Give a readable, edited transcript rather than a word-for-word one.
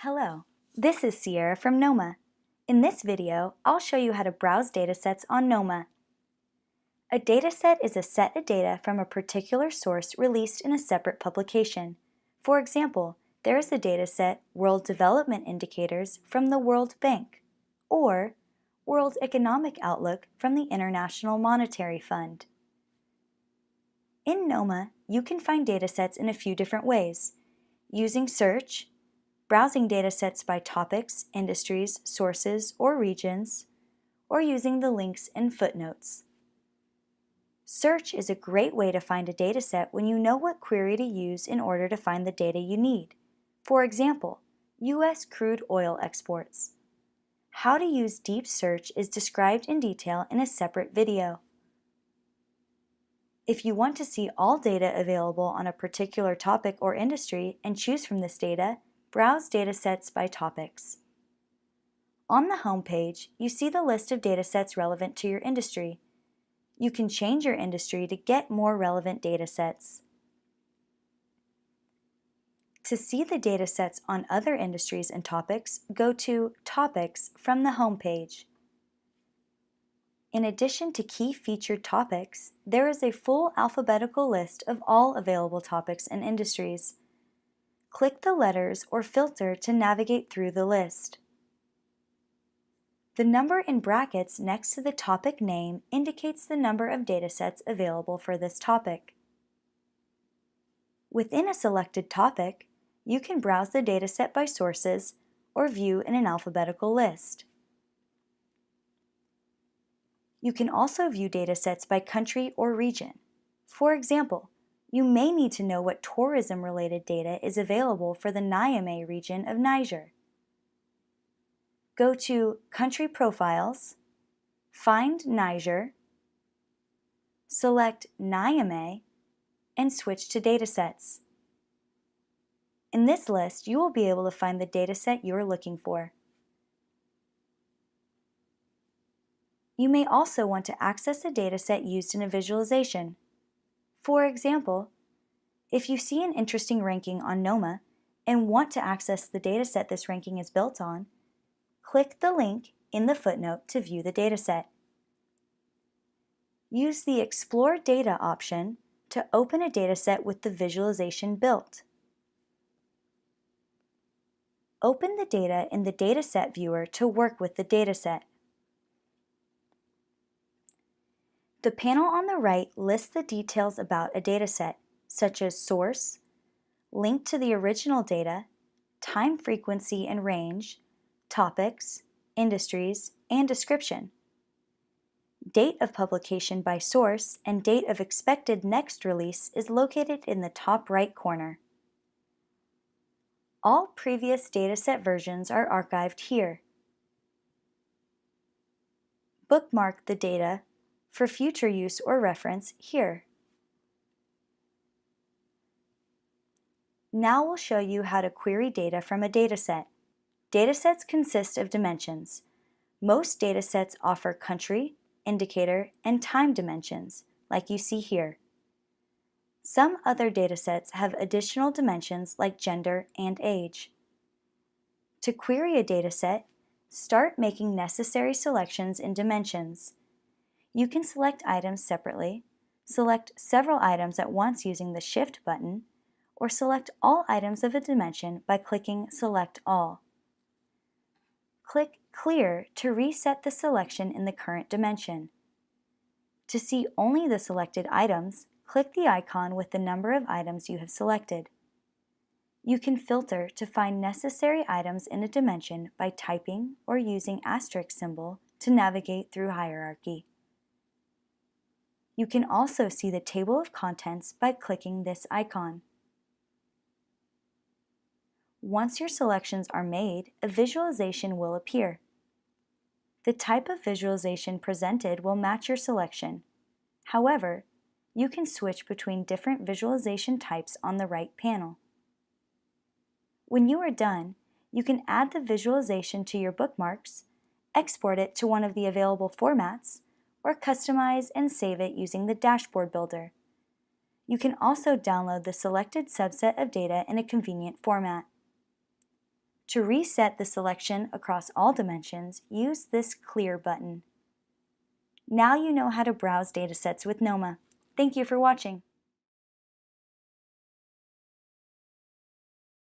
Hello, this is Sierra from Knoema. In this video, I'll show you how to browse datasets on Knoema. A dataset is a set of data from a particular source released in a separate publication. For example, there is the dataset World Development Indicators from the World Bank, or World Economic Outlook from the International Monetary Fund. In Knoema, you can find datasets in a few different ways, using search, browsing datasets by topics, industries, sources, or regions, or using the links and footnotes. Search is a great way to find a dataset when you know what query to use in order to find the data you need. For example, U.S. crude oil exports. How to use deep search is described in detail in a separate video. If you want to see all data available on a particular topic or industry and choose from this data, browse datasets by topics. On the home page, you see the list of datasets relevant to your industry. You can change your industry to get more relevant datasets. To see the datasets on other industries and topics, go to Topics from the home page. In addition to key featured topics, there is a full alphabetical list of all available topics and industries. Click the letters or filter to navigate through the list. The number in brackets next to the topic name indicates the number of datasets available for this topic. Within a selected topic, you can browse the dataset by sources or view in an alphabetical list. You can also view datasets by country or region. For example, you may need to know what tourism-related data is available for the Knoema region of Niger. Go to Country Profiles, find Niger, select Knoema, and switch to Datasets. In this list, you will be able to find the dataset you are looking for. You may also want to access a dataset used in a visualization. For example, if you see an interesting ranking on Knoema and want to access the dataset this ranking is built on, click the link in the footnote to view the dataset. Use the Explore Data option to open a dataset with the visualization built. Open the data in the Dataset viewer to work with the dataset. The panel on the right lists the details about a dataset, such as source, link to the original data, time frequency and range, topics, industries, and description. Date of publication by source and date of expected next release is located in the top right corner. All previous dataset versions are archived here. Bookmark the data for future use or reference here. Now we'll show you how to query data from a dataset. Datasets consist of dimensions. Most datasets offer country, indicator, and time dimensions, like you see here. Some other datasets have additional dimensions like gender and age. To query a dataset, start making necessary selections in dimensions. You can select items separately, select several items at once using the Shift button, or select all items of a dimension by clicking Select All. Click Clear to reset the selection in the current dimension. To see only the selected items, click the icon with the number of items you have selected. You can filter to find necessary items in a dimension by typing or using asterisk symbol to navigate through hierarchy. You can also see the table of contents by clicking this icon. Once your selections are made, a visualization will appear. The type of visualization presented will match your selection. However, you can switch between different visualization types on the right panel. When you are done, you can add the visualization to your bookmarks, export it to one of the available formats, or customize and save it using the dashboard builder. You can also download the selected subset of data in a convenient format. To reset the selection across all dimensions, use this Clear button. Now you know how to browse datasets with Knoema. Thank you for watching.